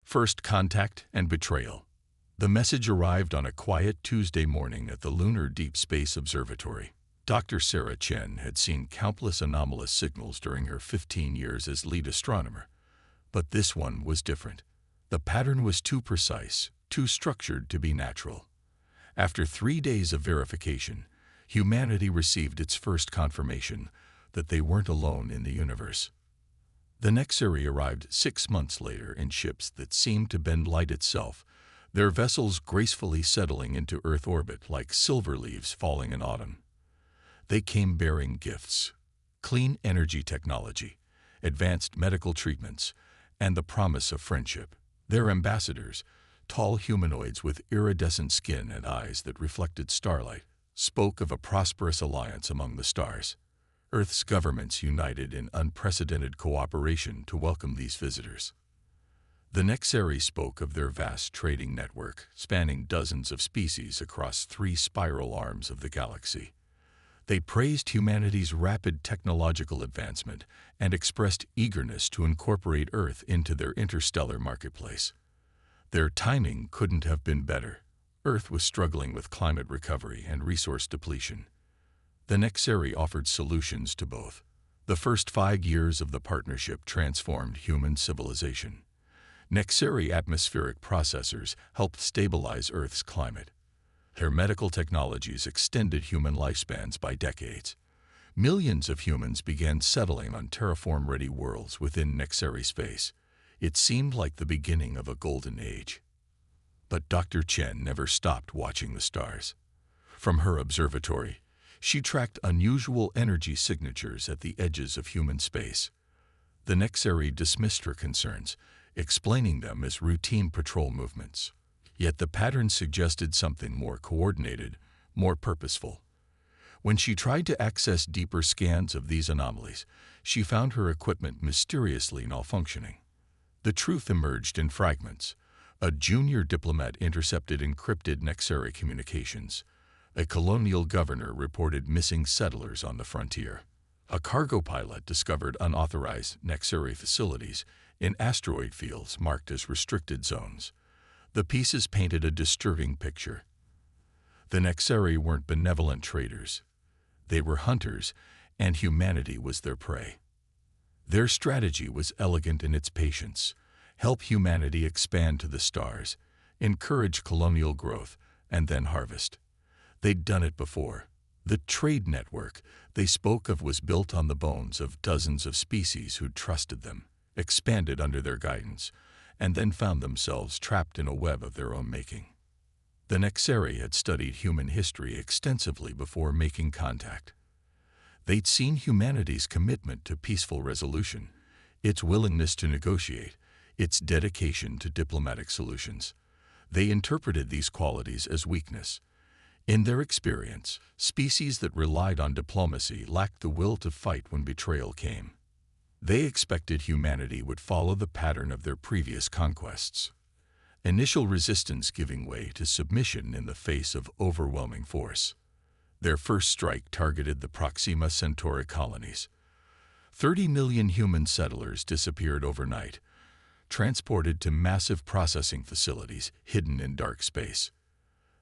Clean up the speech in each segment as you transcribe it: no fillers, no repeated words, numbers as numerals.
First contact and betrayal. The message arrived on a quiet Tuesday morning at the Lunar Deep Space Observatory. Dr. Sarah Chen had seen countless anomalous signals during her 15 years as lead astronomer, but this one was different. The pattern was too precise, too structured to be natural. After 3 days of verification, humanity received its first confirmation that they weren't alone in the universe. The Nexari arrived 6 months later in ships that seemed to bend light itself, their vessels gracefully settling into Earth orbit like silver leaves falling in autumn. They came bearing gifts: clean energy technology, advanced medical treatments, and the promise of friendship. Their ambassadors, tall humanoids with iridescent skin and eyes that reflected starlight, spoke of a prosperous alliance among the stars. Earth's governments united in unprecedented cooperation to welcome these visitors. The Nexari spoke of their vast trading network, spanning dozens of species across 3 spiral arms of the galaxy. They praised humanity's rapid technological advancement and expressed eagerness to incorporate Earth into their interstellar marketplace. Their timing couldn't have been better. Earth was struggling with climate recovery and resource depletion. The Nexari offered solutions to both. The first 5 years of the partnership transformed human civilization. Nexari atmospheric processors helped stabilize Earth's climate. Their medical technologies extended human lifespans by decades. Millions of humans began settling on terraform-ready worlds within Nexari space. It seemed like the beginning of a golden age. But Dr. Chen never stopped watching the stars. From her observatory, she tracked unusual energy signatures at the edges of human space. The Nexari dismissed her concerns, explaining them as routine patrol movements. Yet the pattern suggested something more coordinated, more purposeful. When she tried to access deeper scans of these anomalies, she found her equipment mysteriously malfunctioning. The truth emerged in fragments. A junior diplomat intercepted encrypted Nexari communications. A colonial governor reported missing settlers on the frontier. A cargo pilot discovered unauthorized Nexari facilities in asteroid fields marked as restricted zones. The pieces painted a disturbing picture. The Nexari weren't benevolent traders. They were hunters, and humanity was their prey. Their strategy was elegant in its patience: help humanity expand to the stars, encourage colonial growth, and then harvest. They'd done it before. The trade network they spoke of was built on the bones of dozens of species who'd trusted them, expanded under their guidance, and then found themselves trapped in a web of their own making. The Nexari had studied human history extensively before making contact. They'd seen humanity's commitment to peaceful resolution, its willingness to negotiate, its dedication to diplomatic solutions. They interpreted these qualities as weakness. In their experience, species that relied on diplomacy lacked the will to fight when betrayal came. They expected humanity would follow the pattern of their previous conquests: initial resistance giving way to submission in the face of overwhelming force. Their first strike targeted the Proxima Centauri colonies. 30 million human settlers disappeared overnight, transported to massive processing facilities hidden in dark space.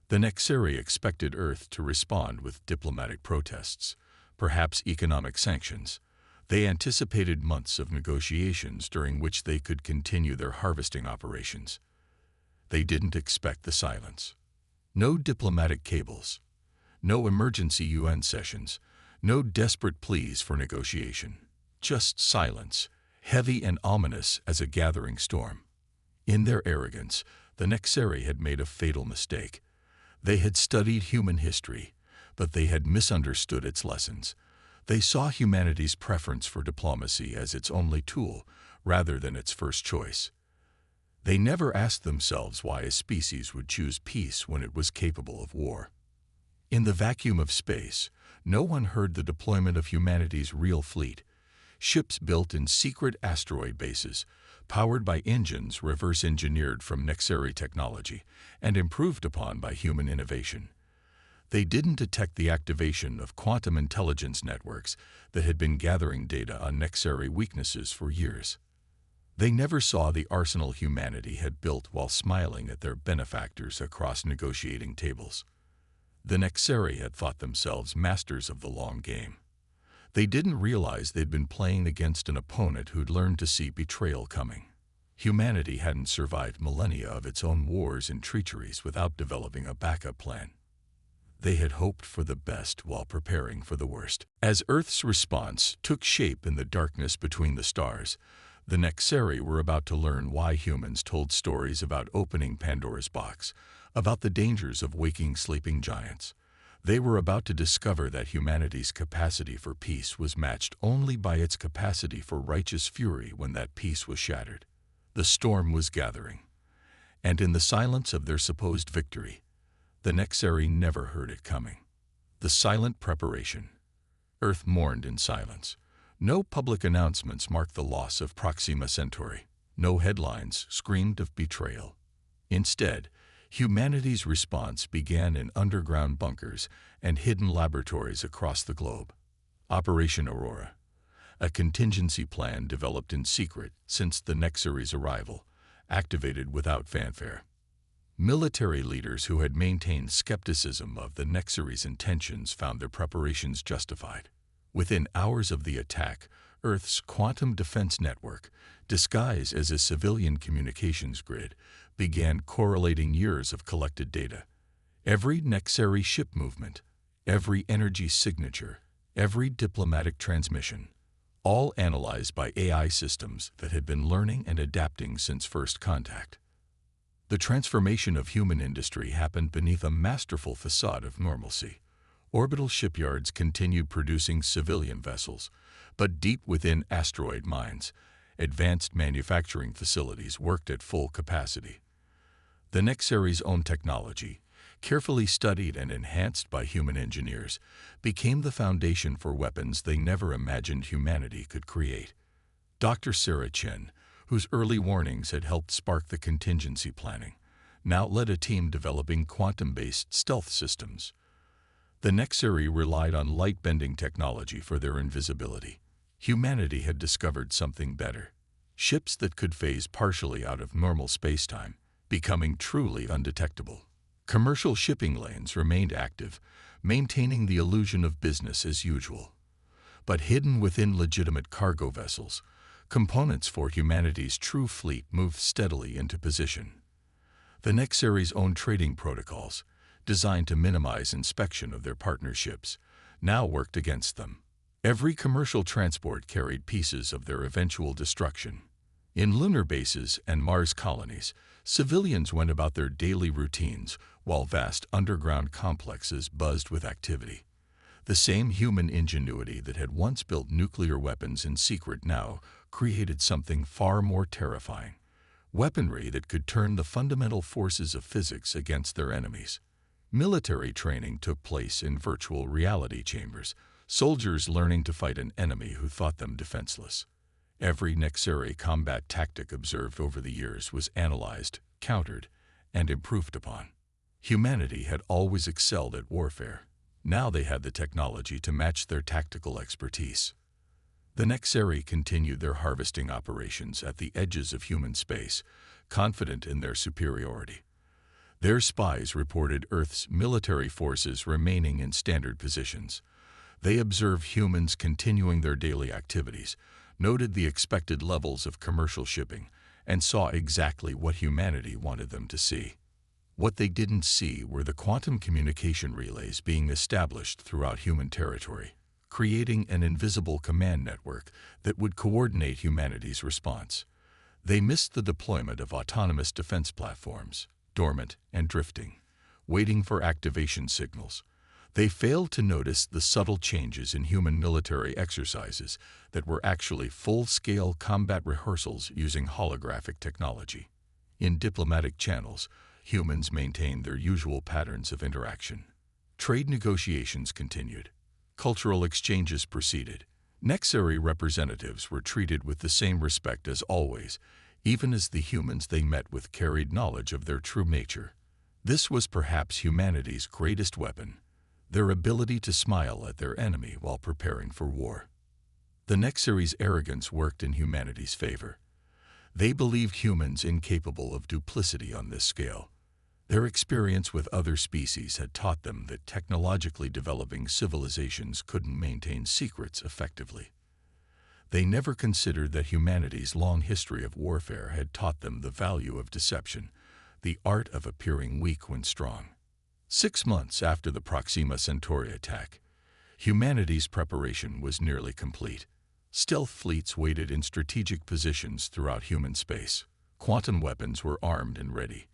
The Nexari expected Earth to respond with diplomatic protests, perhaps economic sanctions. They anticipated months of negotiations during which they could continue their harvesting operations. They didn't expect the silence. No diplomatic cables, no emergency UN sessions, no desperate pleas for negotiation. Just silence, heavy and ominous as a gathering storm. In their arrogance, the Nexari had made a fatal mistake. They had studied human history, but they had misunderstood its lessons. They saw humanity's preference for diplomacy as its only tool, rather than its first choice. They never asked themselves why a species would choose peace when it was capable of war. In the vacuum of space, no one heard the deployment of humanity's real fleet: ships built in secret asteroid bases, powered by engines reverse-engineered from Nexari technology and improved upon by human innovation. They didn't detect the activation of quantum intelligence networks that had been gathering data on Nexari weaknesses for years. They never saw the arsenal humanity had built while smiling at their benefactors across negotiating tables. The Nexeri had thought themselves masters of the long game. They didn't realize they'd been playing against an opponent who'd learned to see betrayal coming. Humanity hadn't survived millennia of its own wars and treacheries without developing a backup plan. They had hoped for the best while preparing for the worst. As Earth's response took shape in the darkness between the stars, the Nexeri were about to learn why humans told stories about opening Pandora's box, about the dangers of waking sleeping giants. They were about to discover that humanity's capacity for peace was matched only by its capacity for righteous fury when that peace was shattered. The storm was gathering, and in the silence of their supposed victory, the Nexeri never heard it coming. The silent preparation. Earth mourned in silence. No public announcements marked the loss of Proxima Centauri. No headlines screamed of betrayal. Instead, humanity's response began in underground bunkers and hidden laboratories across the globe. Operation Aurora, a contingency plan developed in secret since the Nexeri's arrival, activated without fanfare. Military leaders who had maintained skepticism of the Nexeri's intentions found their preparations justified. Within hours of the attack, Earth's quantum defense network, disguised as a civilian communications grid, began correlating years of collected data. Every Nexeri ship movement, every energy signature, every diplomatic transmission, all analyzed by AI systems that had been learning and adapting since first contact. The transformation of human industry happened beneath a masterful facade of normalcy. Orbital shipyards continued producing civilian vessels, but deep within asteroid mines, advanced manufacturing facilities worked at full capacity. The Nexeri's own technology, carefully studied and enhanced by human engineers, became the foundation for weapons they never imagined humanity could create. Dr. Sarah Chen, whose early warnings had helped spark the contingency planning, now led a team developing quantum-based stealth systems. The Nexeri relied on light-bending technology for their invisibility. Humanity had discovered something better: ships that could phase partially out of normal spacetime, becoming truly undetectable. Commercial shipping lanes remained active, maintaining the illusion of business as usual. But hidden within legitimate cargo vessels, components for humanity's true fleet moved steadily into position. The Nexeri's own trading protocols, designed to minimize inspection of their partnerships, now worked against them. Every commercial transport carried pieces of their eventual destruction. In lunar bases and Mars colonies, civilians went about their daily routines while vast underground complexes buzzed with activity. The same human ingenuity that had once built nuclear weapons in secret now created something far more terrifying: weaponry that could turn the fundamental forces of physics against their enemies. Military training took place in virtual reality chambers, soldiers learning to fight an enemy who thought them defenseless. Every Nexeri combat tactic observed over the years was analyzed, countered, and improved upon. Humanity had always excelled at warfare. Now they had the technology to match their tactical expertise. The Nexeri continued their harvesting operations at the edges of human space, confident in their superiority. Their spies reported Earth's military forces remaining in standard positions. They observed humans continuing their daily activities, noted the expected levels of commercial shipping, and saw exactly what humanity wanted them to see. What they didn't see were the quantum communication relays being established throughout human territory, creating an invisible command network that would coordinate humanity's response. They missed the deployment of autonomous defense platforms, dormant and drifting, waiting for activation signals. They failed to notice the subtle changes in human military exercises that were actually full-scale combat rehearsals using holographic technology. In diplomatic channels, humans maintained their usual patterns of interaction. Trade negotiations continued. Cultural exchanges proceeded. Nexeri representatives were treated with the same respect as always, even as the humans they met with carried knowledge of their true nature. This was perhaps humanity's greatest weapon: their ability to smile at their enemy while preparing for war. The Nexeri's arrogance worked in humanity's favor. They believed humans incapable of duplicity on this scale. Their experience with other species had taught them that technologically developing civilizations couldn't maintain secrets effectively. They never considered that humanity's long history of warfare had taught them the value of deception, the art of appearing weak when strong. 6 months after the Proxima Centauri attack, humanity's preparation was nearly complete. Stealth fleets waited in strategic positions throughout human space. Quantum weapons were armed and ready.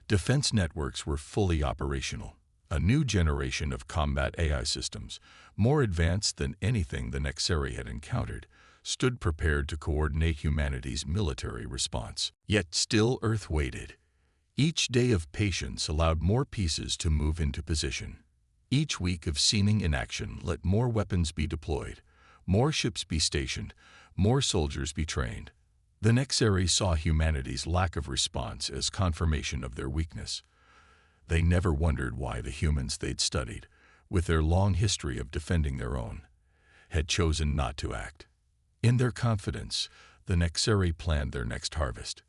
Defense networks were fully operational. A new generation of combat AI systems, more advanced than anything the Nexeri had encountered, stood prepared to coordinate humanity's military response. Yet still Earth waited. Each day of patience allowed more pieces to move into position. Each week of seeming inaction let more weapons be deployed, more ships be stationed, more soldiers be trained. The Nexeri saw humanity's lack of response as confirmation of their weakness. They never wondered why the humans they'd studied, with their long history of defending their own, had chosen not to act. In their confidence, the Nexeri planned their next harvest.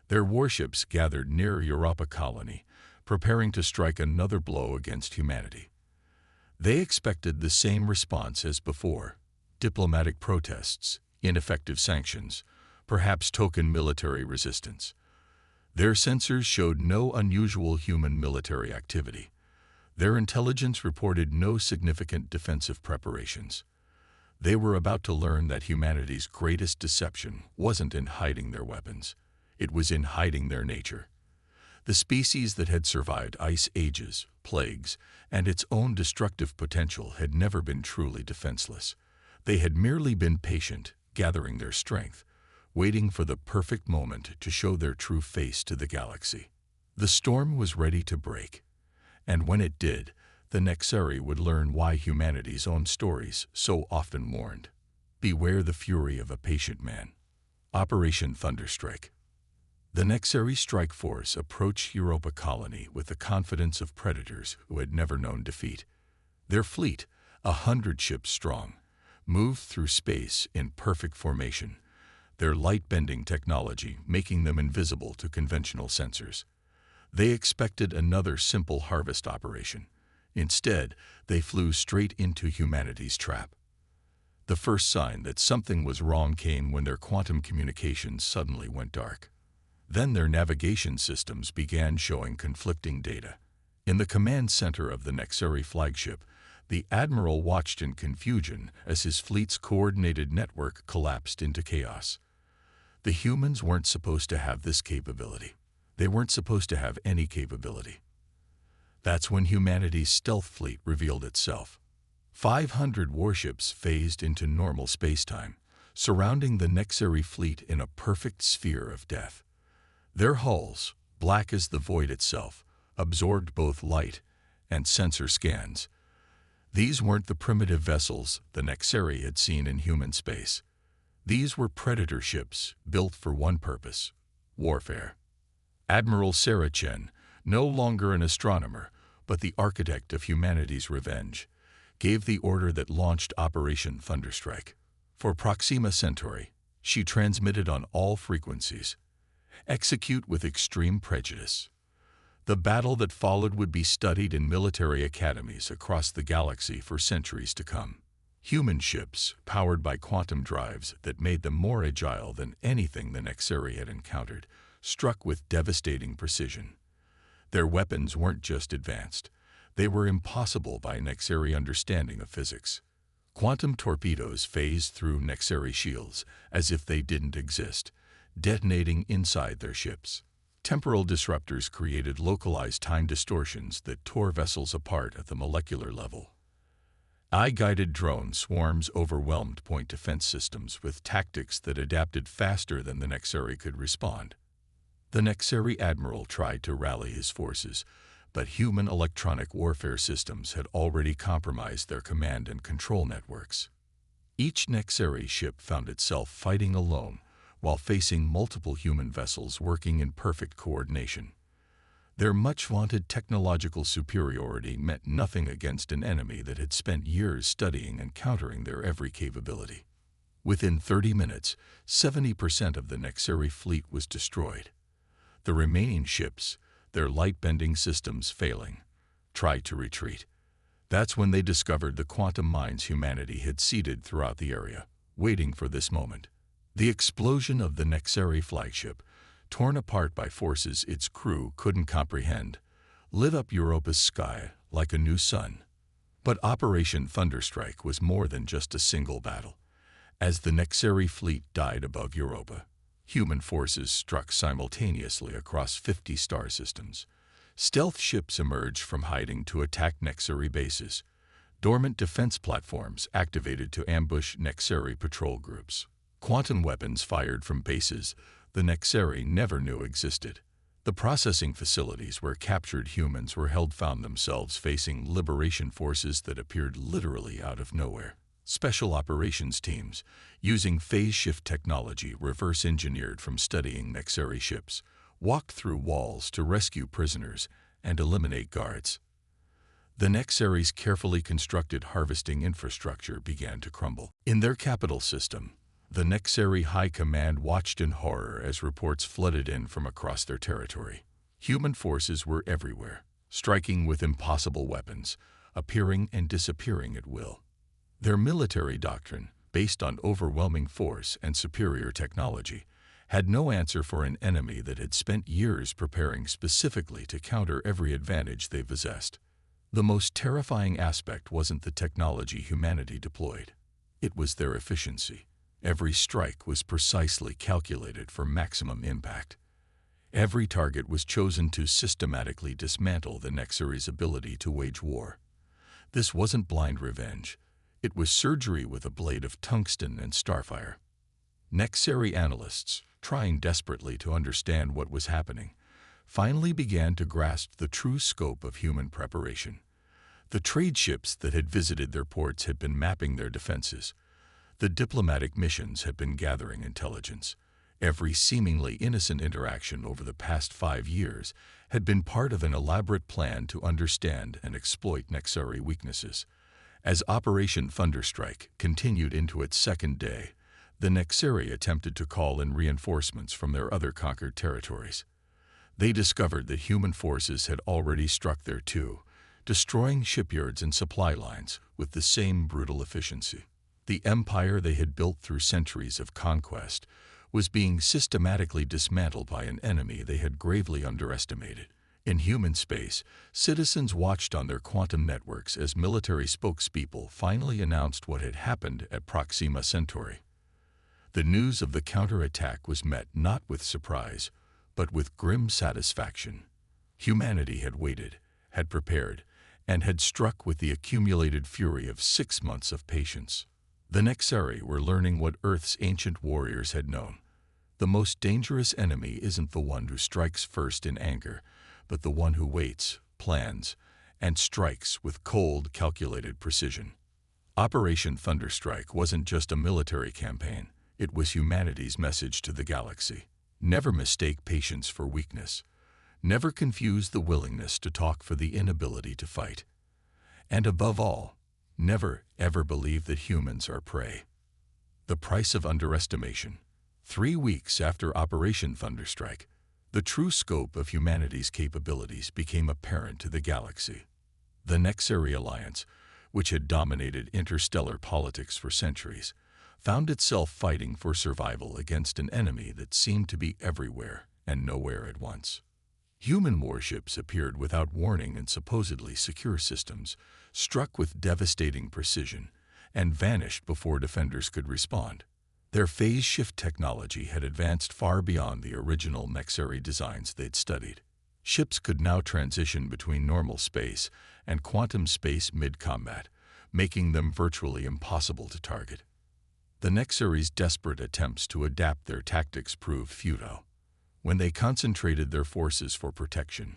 Their warships gathered near Europa colony, preparing to strike another blow against humanity. They expected the same response as before: diplomatic protests, ineffective sanctions, perhaps token military resistance. Their sensors showed no unusual human military activity. Their intelligence reported no significant defensive preparations. They were about to learn that humanity's greatest deception wasn't in hiding their weapons. It was in hiding their nature. The species that had survived ice ages, plagues, and its own destructive potential had never been truly defenseless. They had merely been patient, gathering their strength, waiting for the perfect moment to show their true face to the galaxy. The storm was ready to break, and when it did, the Nexeri would learn why humanity's own stories so often warned. Beware the fury of a patient man. Operation Thunderstrike. The Nexeri strike force approached Europa colony with the confidence of predators who had never known defeat. Their fleet, 100 ships strong, moved through space in perfect formation, their light-bending technology making them invisible to conventional sensors. They expected another simple harvest operation. Instead, they flew straight into humanity's trap. The first sign that something was wrong came when their quantum communications suddenly went dark. Then their navigation systems began showing conflicting data. In the command center of the Nexeri flagship, the admiral watched in confusion as his fleet's coordinated network collapsed into chaos. The humans weren't supposed to have this capability. They weren't supposed to have any capability. That's when humanity's stealth fleet revealed itself. 500 warships phased into normal spacetime, surrounding the Nexeri fleet in a perfect sphere of death. Their hulls, black as the void itself, absorbed both light and sensor scans. These weren't the primitive vessels the Nexeri had seen in human space. These were predator ships built for one purpose: warfare. Admiral Sarah Chen, no longer an astronomer, but the architect of humanity's revenge, gave the order that launched Operation Thunderstrike. For Proxima Centauri, she transmitted on all frequencies: execute with extreme prejudice. The battle that followed would be studied in military academies across the galaxy for centuries to come. Human ships, powered by quantum drives that made them more agile than anything the Nexeri had encountered, struck with devastating precision. Their weapons weren't just advanced. They were impossible by Nexeri understanding of physics. Quantum torpedoes phased through Nexeri shields as if they didn't exist, detonating inside their ships. Temporal disruptors created localized time distortions that tore vessels apart at the molecular level. Eye-guided drone swarms overwhelmed point defense systems with tactics that adapted faster than the Nexeri could respond. The Nexeri admiral tried to rally his forces, but human electronic warfare systems had already compromised their command and control networks. Each Nexeri ship found itself fighting alone while facing multiple human vessels working in perfect coordination. Their much-vaunted technological superiority meant nothing against an enemy that had spent years studying and countering their every capability. Within 30 minutes, 70% of the Nexeri fleet was destroyed. The remaining ships, their light-bending systems failing, tried to retreat. That's when they discovered the quantum mines humanity had seeded throughout the area, waiting for this moment. The explosion of the Nexeri flagship, torn apart by forces its crew couldn't comprehend, lit up Europa's sky like a new sun. But Operation Thunderstrike was more than just a single battle. As the Nexeri fleet died above Europa, human forces struck simultaneously across 50 star systems. Stealth ships emerged from hiding to attack Nexeri bases. Dormant defense platforms activated to ambush Nexeri patrol groups. Quantum weapons fired from bases the Nexeri never knew existed. The processing facilities where captured humans were held found themselves facing liberation forces that appeared literally out of nowhere. Special operations teams, using phase shift technology reverse-engineered from studying Nexeri ships, walked through walls to rescue prisoners and eliminate guards. The Nexeri's carefully constructed harvesting infrastructure began to crumble. In their capital system, the Nexeri High Command watched in horror as reports flooded in from across their territory. Human forces were everywhere, striking with impossible weapons, appearing and disappearing at will. Their military doctrine, based on overwhelming force and superior technology, had no answer for an enemy that had spent years preparing specifically to counter every advantage they possessed. The most terrifying aspect wasn't the technology humanity deployed. It was their efficiency. Every strike was precisely calculated for maximum impact. Every target was chosen to systematically dismantle the Nexeri's ability to wage war. This wasn't blind revenge. It was surgery with a blade of tungsten and starfire. Nexeri analysts, trying desperately to understand what was happening, finally began to grasp the true scope of human preparation. The trade ships that had visited their ports had been mapping their defenses. The diplomatic missions had been gathering intelligence. Every seemingly innocent interaction over the past 5 years had been part of an elaborate plan to understand and exploit Nexeri weaknesses. As Operation Thunderstrike continued into its second day, the Nexeri attempted to call in reinforcements from their other conquered territories. They discovered that human forces had already struck there too, destroying shipyards and supply lines with the same brutal efficiency. The empire they had built through centuries of conquest was being systematically dismantled by an enemy they had gravely underestimated. In human space, citizens watched on their quantum networks as military spokespeople finally announced what had happened at Proxima Centauri. The news of the counterattack was met not with surprise, but with grim satisfaction. Humanity had waited, had prepared, and had struck with the accumulated fury of 6 months of patience. The Nexeri were learning what Earth's ancient warriors had known. The most dangerous enemy isn't the one who strikes first in anger, but the one who waits, plans, and strikes with cold, calculated precision. Operation Thunderstrike wasn't just a military campaign. It was humanity's message to the galaxy. Never mistake patience for weakness. Never confuse the willingness to talk for the inability to fight. And above all, never, ever believe that humans are prey. The price of underestimation. 3 weeks after Operation Thunderstrike, the true scope of humanity's capabilities became apparent to the galaxy. The Nexeri Alliance, which had dominated interstellar politics for centuries, found itself fighting for survival against an enemy that seemed to be everywhere and nowhere at once. Human warships appeared without warning in supposedly secure systems, struck with devastating precision, and vanished before defenders could respond. Their phase shift technology had advanced far beyond the original Nexeri designs they'd studied. Ships could now transition between normal space and quantum space mid-combat, making them virtually impossible to target. The Nexeri's desperate attempts to adapt their tactics proved futile. When they concentrated their forces for protection,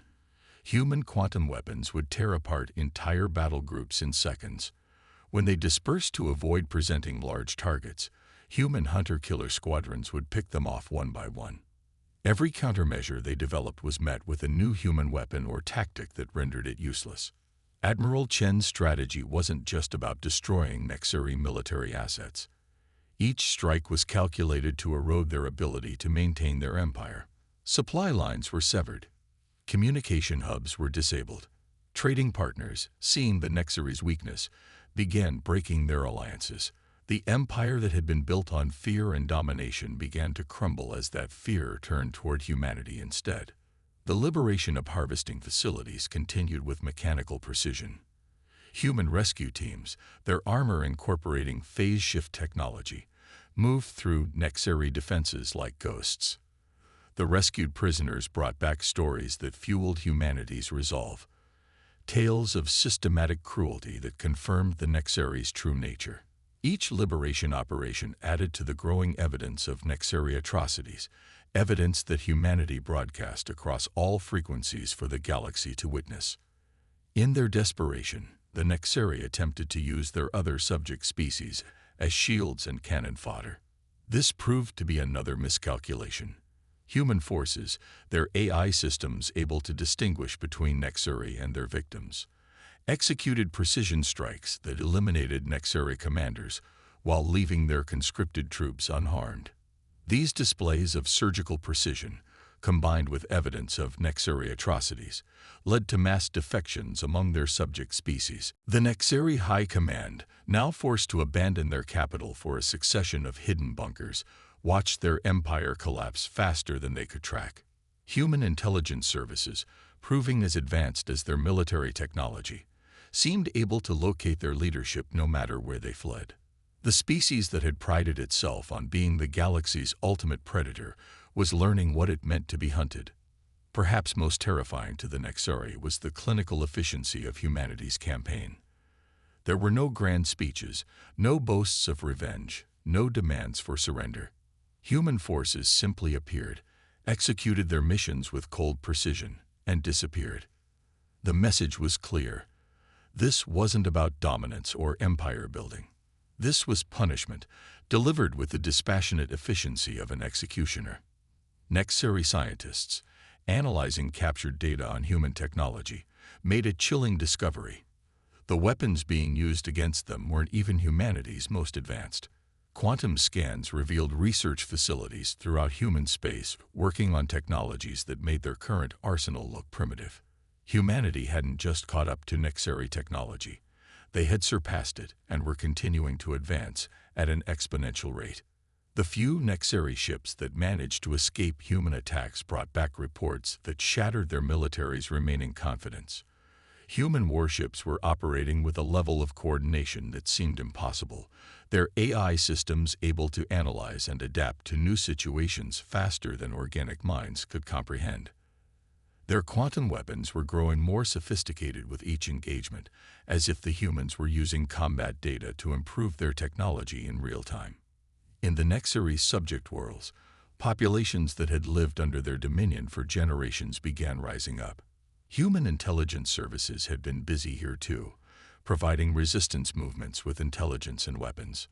human quantum weapons would tear apart entire battle groups in seconds. When they dispersed to avoid presenting large targets, human hunter-killer squadrons would pick them off one by one. Every countermeasure they developed was met with a new human weapon or tactic that rendered it useless. Admiral Chen's strategy wasn't just about destroying Nexeri military assets. Each strike was calculated to erode their ability to maintain their empire. Supply lines were severed. Communication hubs were disabled. Trading partners, seeing the Nexary's weakness, began breaking their alliances. The empire that had been built on fear and domination began to crumble as that fear turned toward humanity instead. The liberation of harvesting facilities continued with mechanical precision. Human rescue teams, their armor incorporating phase shift technology, moved through Nexary defenses like ghosts. The rescued prisoners brought back stories that fueled humanity's resolve, tales of systematic cruelty that confirmed the Nexary's true nature. Each liberation operation added to the growing evidence of Nexary atrocities, evidence that humanity broadcast across all frequencies for the galaxy to witness. In their desperation, the Nexary attempted to use their other subject species as shields and cannon fodder. This proved to be another miscalculation. Human forces, their AI systems able to distinguish between Nexary and their victims, executed precision strikes that eliminated Nexary commanders while leaving their conscripted troops unharmed. These displays of surgical precision, combined with evidence of Nexary atrocities, led to mass defections among their subject species. The Nexary High Command, now forced to abandon their capital for a succession of hidden bunkers, watched their empire collapse faster than they could track. Human intelligence services, proving as advanced as their military technology, seemed able to locate their leadership no matter where they fled. The species that had prided itself on being the galaxy's ultimate predator was learning what it meant to be hunted. Perhaps most terrifying to the Nexary was the clinical efficiency of humanity's campaign. There were no grand speeches, no boasts of revenge, no demands for surrender. Human forces simply appeared, executed their missions with cold precision, and disappeared. The message was clear. This wasn't about dominance or empire building. This was punishment, delivered with the dispassionate efficiency of an executioner. Nexary scientists, analyzing captured data on human technology, made a chilling discovery. The weapons being used against them weren't even humanity's most advanced. Quantum scans revealed research facilities throughout human space working on technologies that made their current arsenal look primitive. Humanity hadn't just caught up to Nexary technology. They had surpassed it and were continuing to advance at an exponential rate. The few Nexary ships that managed to escape human attacks brought back reports that shattered their military's remaining confidence. Human warships were operating with a level of coordination that seemed impossible, their AI systems able to analyze and adapt to new situations faster than organic minds could comprehend. Their quantum weapons were growing more sophisticated with each engagement, as if the humans were using combat data to improve their technology in real time. In the Nexary's subject worlds, populations that had lived under their dominion for generations began rising up. Human intelligence services had been busy here too, providing resistance movements with intelligence and weapons.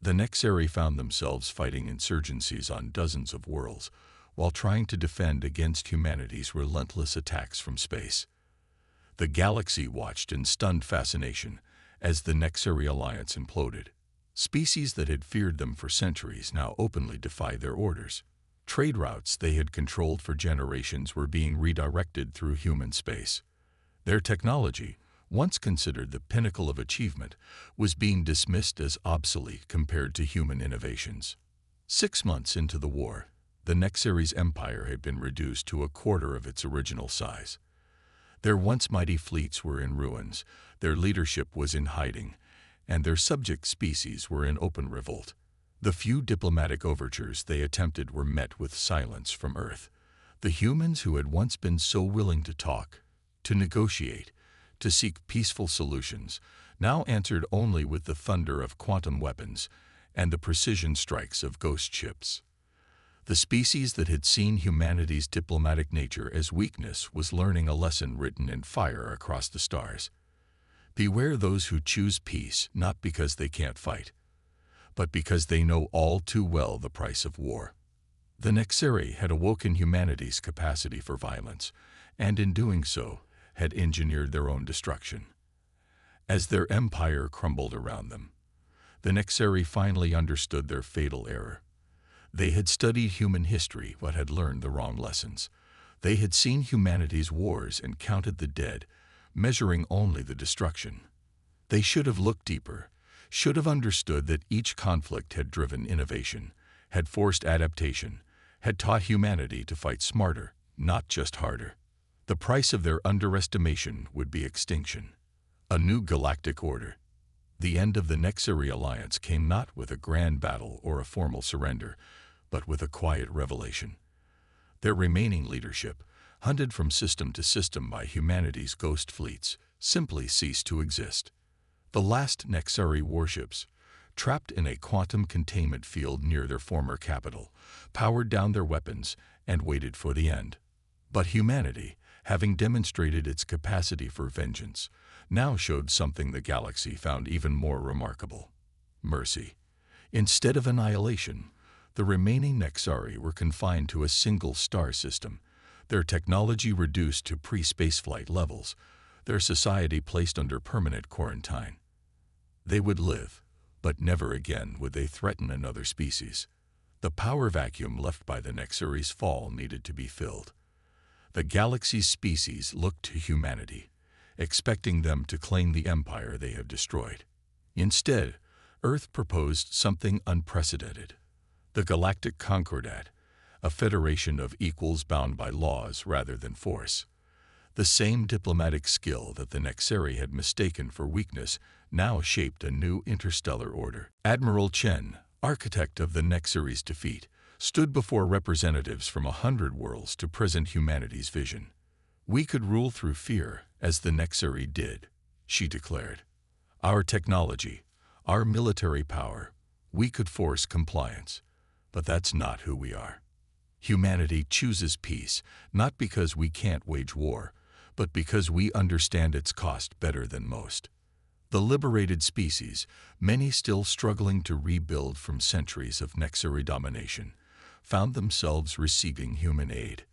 The Nexary found themselves fighting insurgencies on dozens of worlds, while trying to defend against humanity's relentless attacks from space. The galaxy watched in stunned fascination as the Nexary alliance imploded. Species that had feared them for centuries now openly defied their orders. Trade routes they had controlled for generations were being redirected through human space. Their technology, once considered the pinnacle of achievement, was being dismissed as obsolete compared to human innovations. 6 months into the war, the Nexary's empire had been reduced to a quarter of its original size. Their once mighty fleets were in ruins, their leadership was in hiding, and their subject species were in open revolt. The few diplomatic overtures they attempted were met with silence from Earth. The humans who had once been so willing to talk, to negotiate, to seek peaceful solutions, now answered only with the thunder of quantum weapons and the precision strikes of ghost ships. The species that had seen humanity's diplomatic nature as weakness was learning a lesson written in fire across the stars. Beware those who choose peace not because they can't fight, but because they know all too well the price of war. The Nexary had awoken humanity's capacity for violence, and in doing so, had engineered their own destruction. As their empire crumbled around them, The Nexeri finally understood their fatal error. They had studied human history but had learned the wrong lessons. They had seen humanity's wars and counted the dead, measuring only the destruction. They should have looked deeper, should have understood that each conflict had driven innovation, had forced adaptation, had taught humanity to fight smarter, not just harder. The price of their underestimation would be extinction. A new galactic order. The end of the Nexeri alliance came not with a grand battle or a formal surrender, but with a quiet revelation. Their remaining leadership, hunted from system to system by humanity's ghost fleets, simply ceased to exist. The last Nexeri warships, trapped in a quantum containment field near their former capital, powered down their weapons and waited for the end. But humanity, having demonstrated its capacity for vengeance, now showed something the galaxy found even more remarkable: mercy. Instead of annihilation, the remaining Nexeri were confined to a single star system, their technology reduced to pre-spaceflight levels, their society placed under permanent quarantine. They would live, but never again would they threaten another species. The power vacuum left by the Nexeri's fall needed to be filled. The galaxy's species looked to humanity, expecting them to claim the empire they have destroyed. Instead, Earth proposed something unprecedented: the Galactic Concordat, a federation of equals bound by laws rather than force. The same diplomatic skill that the Nexeri had mistaken for weakness now shaped a new interstellar order. Admiral Chen, architect of the Nexeri's defeat, stood before representatives from 100 worlds to present humanity's vision. "We could rule through fear, as the Nexeri did," she declared. "Our technology, our military power, we could force compliance. But that's not who we are. Humanity chooses peace, not because we can't wage war, but because we understand its cost better than most." The liberated species, many still struggling to rebuild from centuries of Nexeri domination, found themselves receiving human aid.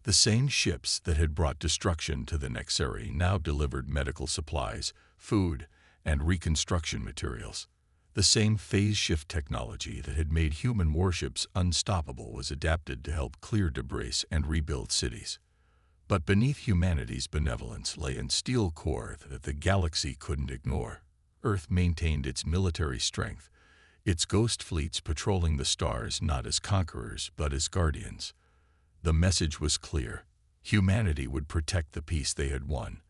The same ships that had brought destruction to the Nexeri now delivered medical supplies, food, and reconstruction materials. The same phase-shift technology that had made human warships unstoppable was adapted to help clear debris and rebuild cities. But beneath humanity's benevolence lay a steel core that the galaxy couldn't ignore. Earth maintained its military strength, its ghost fleets patrolling the stars not as conquerors but as guardians. The message was clear: humanity would protect the peace they had won,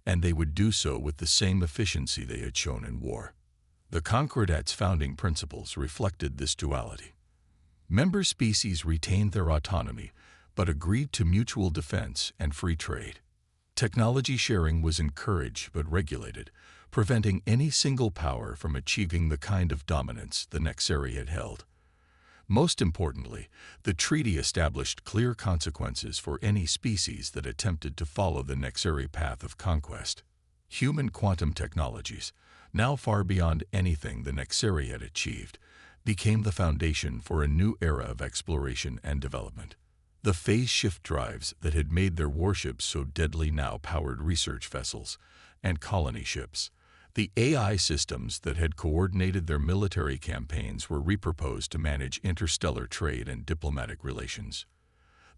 and they would do so with the same efficiency they had shown in war. The Concordat's founding principles reflected this duality. Member species retained their autonomy, but agreed to mutual defense and free trade. Technology sharing was encouraged but regulated, preventing any single power from achieving the kind of dominance the Nexeri had held. Most importantly, the treaty established clear consequences for any species that attempted to follow the Nexeri path of conquest. Human quantum technologies, now far beyond anything the Nexeri had achieved, became the foundation for a new era of exploration and development. The phase-shift drives that had made their warships so deadly now powered research vessels and colony ships. The AI systems that had coordinated their military campaigns were repurposed to manage interstellar trade and diplomatic relations.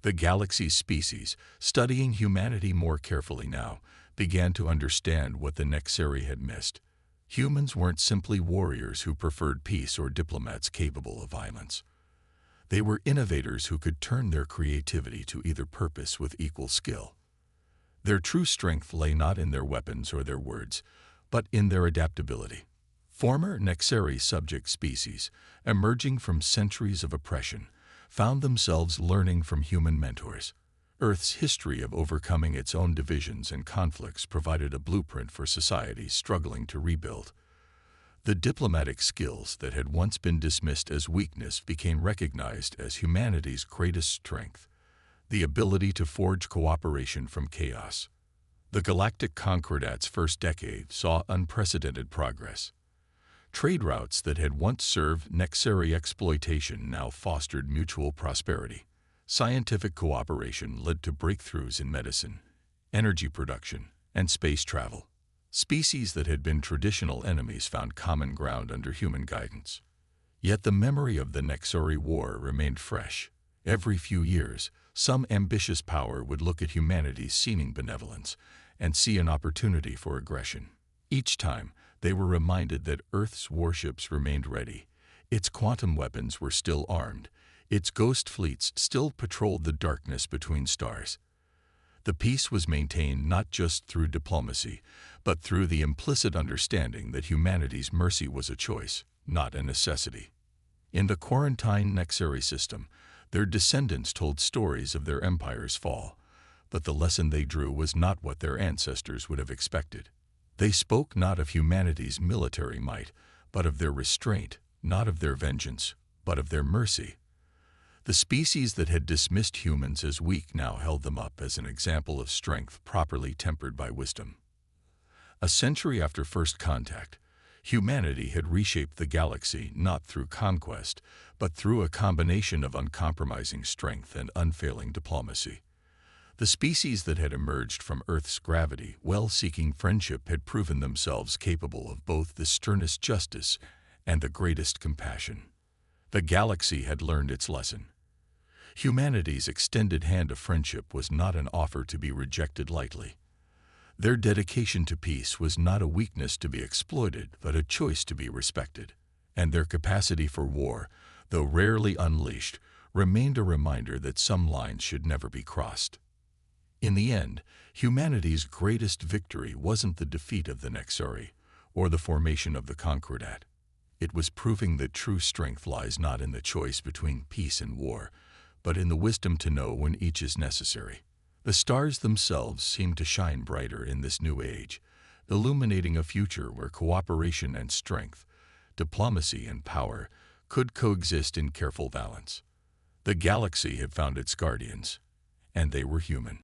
The galaxy's species, studying humanity more carefully now, began to understand what the Nexeri had missed. Humans weren't simply warriors who preferred peace or diplomats capable of violence. They were innovators who could turn their creativity to either purpose with equal skill. Their true strength lay not in their weapons or their words, but in their adaptability. Former Nexeri subject species, emerging from centuries of oppression, found themselves learning from human mentors. Earth's history of overcoming its own divisions and conflicts provided a blueprint for societies struggling to rebuild. The diplomatic skills that had once been dismissed as weakness became recognized as humanity's greatest strength: the ability to forge cooperation from chaos. The Galactic Concordat's first decade saw unprecedented progress. Trade routes that had once served Nexeri exploitation now fostered mutual prosperity. Scientific cooperation led to breakthroughs in medicine, energy production, and space travel. Species that had been traditional enemies found common ground under human guidance. Yet the memory of the Nexori War remained fresh. Every few years, some ambitious power would look at humanity's seeming benevolence and see an opportunity for aggression. Each time, they were reminded that Earth's warships remained ready. Its quantum weapons were still armed. Its ghost fleets still patrolled the darkness between stars. The peace was maintained not just through diplomacy, but through the implicit understanding that humanity's mercy was a choice, not a necessity. In the quarantine Nexeri system, their descendants told stories of their empire's fall, but the lesson they drew was not what their ancestors would have expected. They spoke not of humanity's military might, but of their restraint, not of their vengeance, but of their mercy. The species that had dismissed humans as weak now held them up as an example of strength properly tempered by wisdom. A century after first contact, humanity had reshaped the galaxy not through conquest, but through a combination of uncompromising strength and unfailing diplomacy. The species that had emerged from Earth's gravity, well-seeking friendship, had proven themselves capable of both the sternest justice and the greatest compassion. The galaxy had learned its lesson. Humanity's extended hand of friendship was not an offer to be rejected lightly. Their dedication to peace was not a weakness to be exploited, but a choice to be respected. And their capacity for war, though rarely unleashed, remained a reminder that some lines should never be crossed. In the end, humanity's greatest victory wasn't the defeat of the Nexori or the formation of the Concordat. It was proving that true strength lies not in the choice between peace and war, but in the wisdom to know when each is necessary. The stars themselves seemed to shine brighter in this new age, illuminating a future where cooperation and strength, diplomacy and power, could coexist in careful balance. The galaxy had found its guardians, and they were human.